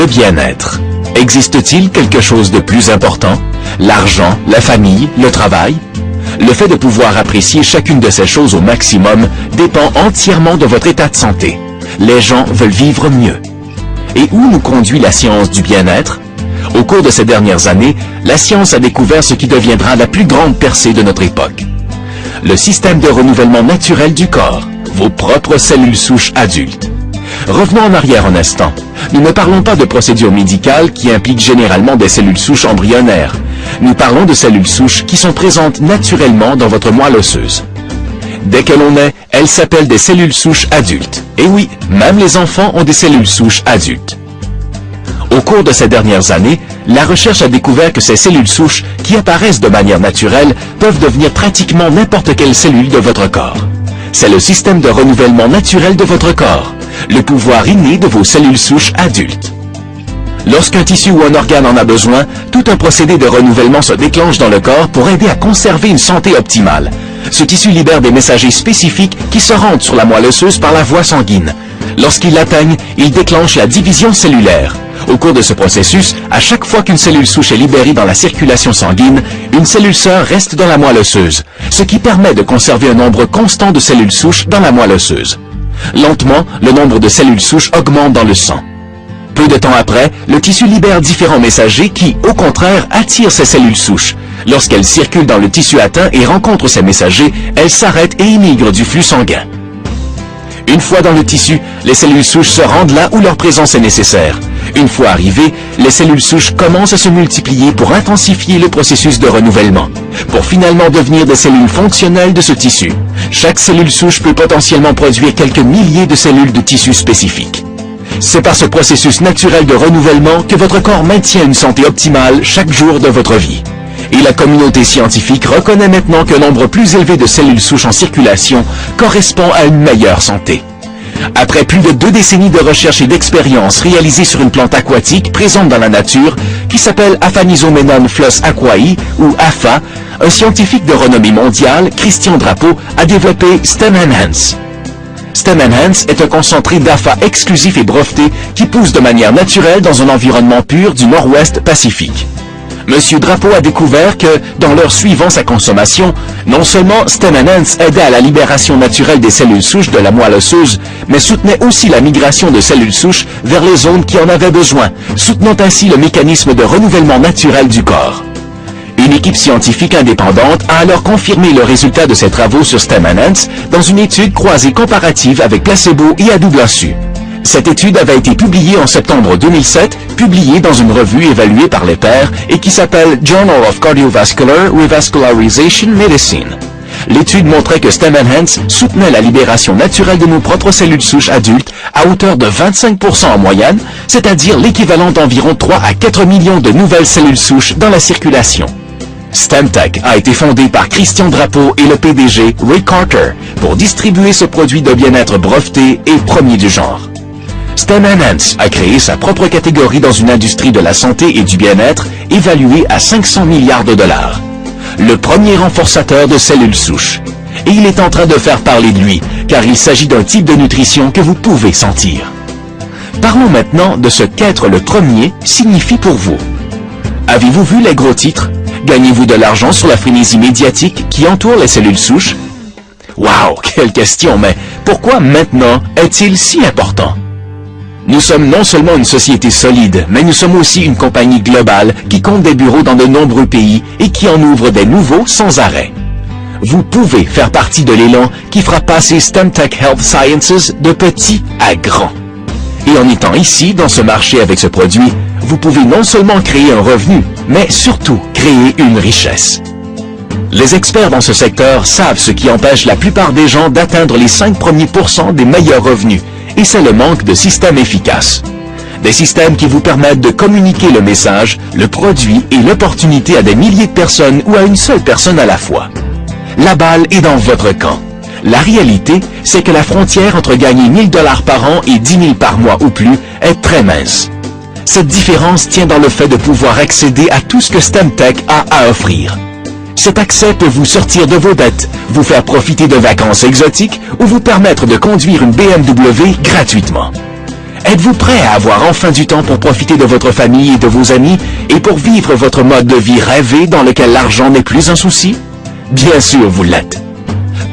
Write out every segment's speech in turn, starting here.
bien-être. Existe-t-il quelque chose de plus important? L'argent, la famille, le travail? Le fait de pouvoir apprécier chacune de ces choses au maximum dépend entièrement de votre état de santé. Les gens veulent vivre mieux. Et où nous conduit la science du bien-être? Au cours de ces dernières années, la science a découvert ce qui deviendra la plus grande percée de notre époque. Le système de renouvellement naturel du corps, vos propres cellules souches adultes. Revenons en arrière un instant. Nous ne parlons pas de procédures médicales qui impliquent généralement des cellules souches embryonnaires. Nous parlons de cellules souches qui sont présentes naturellement dans votre moelle osseuse. Dès que l'on naît, elles s'appellent des cellules souches adultes. Et oui, même les enfants ont des cellules souches adultes. Au cours de ces dernières années, la recherche a découvert que ces cellules souches, qui apparaissent de manière naturelle, peuvent devenir pratiquement n'importe quelle cellule de votre corps. C'est le système de renouvellement naturel de votre corps, le pouvoir inné de vos cellules souches adultes. Lorsqu'un tissu ou un organe en a besoin, tout un procédé de renouvellement se déclenche dans le corps pour aider à conserver une santé optimale. Ce tissu libère des messagers spécifiques qui se rendent sur la moelle osseuse par la voie sanguine. Lorsqu'ils l'atteignent, il déclenche la division cellulaire. Au cours de ce processus, à chaque fois qu'une cellule souche est libérée dans la circulation sanguine, une cellule sœur reste dans la moelle osseuse, ce qui permet de conserver un nombre constant de cellules souches dans la moelle osseuse. Lentement, le nombre de cellules souches augmente dans le sang. Peu de temps après, le tissu libère différents messagers qui, au contraire, attirent ces cellules souches. Lorsqu'elles circulent dans le tissu atteint et rencontrent ces messagers, elles s'arrêtent et immigrent du flux sanguin. Une fois dans le tissu, les cellules souches se rendent là où leur présence est nécessaire. Une fois arrivées, les cellules souches commencent à se multiplier pour intensifier le processus de renouvellement, pour finalement devenir des cellules fonctionnelles de ce tissu. Chaque cellule souche peut potentiellement produire quelques milliers de cellules de tissu spécifiques. C'est par ce processus naturel de renouvellement que votre corps maintient une santé optimale chaque jour de votre vie. Et la communauté scientifique reconnaît maintenant qu'un nombre plus élevé de cellules souches en circulation correspond à une meilleure santé. Après plus de 2 décennies de recherche et d'expériences réalisées sur une plante aquatique présente dans la nature, qui s'appelle Aphanizomenon flos aquae, ou APHA, un scientifique de renommée mondiale, Christian Drapeau, a développé Stem Enhance. Stem Enhance est un concentré d'APHA exclusif et breveté qui pousse de manière naturelle dans un environnement pur du nord-ouest Pacifique. Monsieur Drapeau a découvert que, dans l'heure suivant sa consommation, non seulement Stem Enhance aidait à la libération naturelle des cellules souches de la moelle osseuse, mais soutenait aussi la migration de cellules souches vers les zones qui en avaient besoin, soutenant ainsi le mécanisme de renouvellement naturel du corps. Une équipe scientifique indépendante a alors confirmé le résultat de ses travaux sur Stem Enhance dans une étude croisée comparative avec placebo et à double insu. Cette étude avait été publiée en septembre 2007, publiée dans une revue évaluée par les pairs et qui s'appelle Journal of Cardiovascular Revascularization Medicine. L'étude montrait que Stem Enhance soutenait la libération naturelle de nos propres cellules souches adultes à hauteur de 25% en moyenne, c'est-à-dire l'équivalent d'environ 3 à 4 millions de nouvelles cellules souches dans la circulation. StemTech a été fondé par Christian Drapeau et le PDG Ray Carter pour distribuer ce produit de bien-être breveté et premier du genre. Stem Enhance a créé sa propre catégorie dans une industrie de la santé et du bien-être évaluée à 500 milliards de dollars. Le premier renforçateur de cellules souches. Et il est en train de faire parler de lui, car il s'agit d'un type de nutrition que vous pouvez sentir. Parlons maintenant de ce qu'être le premier signifie pour vous. Avez-vous vu les gros titres? Gagnez-vous de l'argent sur la frénésie médiatique qui entoure les cellules souches? Waouh, quelle question, mais pourquoi maintenant est-il si important? Nous sommes non seulement une société solide, mais nous sommes aussi une compagnie globale qui compte des bureaux dans de nombreux pays et qui en ouvre des nouveaux sans arrêt. Vous pouvez faire partie de l'élan qui fera passer StemTech Health Sciences de petit à grand. Et en étant ici, dans ce marché avec ce produit, vous pouvez non seulement créer un revenu, mais surtout créer une richesse. Les experts dans ce secteur savent ce qui empêche la plupart des gens d'atteindre les 5 premiers pourcents des meilleurs revenus, et c'est le manque de systèmes efficaces. Des systèmes qui vous permettent de communiquer le message, le produit et l'opportunité à des milliers de personnes ou à une seule personne à la fois. La balle est dans votre camp. La réalité, c'est que la frontière entre gagner 1000 $ par an et 10 000 par mois ou plus est très mince. Cette différence tient dans le fait de pouvoir accéder à tout ce que StemTech a à offrir. Cet accès peut vous sortir de vos dettes, vous faire profiter de vacances exotiques ou vous permettre de conduire une BMW gratuitement. Êtes-vous prêt à avoir enfin du temps pour profiter de votre famille et de vos amis et pour vivre votre mode de vie rêvé dans lequel l'argent n'est plus un souci? Bien sûr, vous l'êtes.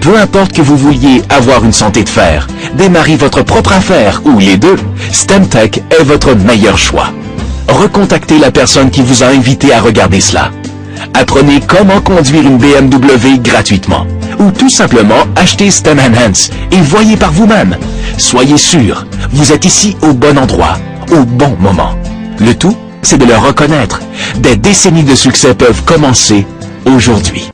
Peu importe que vous vouliez avoir une santé de fer, démarrer votre propre affaire ou les deux, STEMtech est votre meilleur choix. Recontactez la personne qui vous a invité à regarder cela. Apprenez comment conduire une BMW gratuitement. Ou tout simplement achetez STEM Enhance et voyez par vous-même. Soyez sûr, vous êtes ici au bon endroit, au bon moment. Le tout, c'est de le reconnaître. Des décennies de succès peuvent commencer aujourd'hui.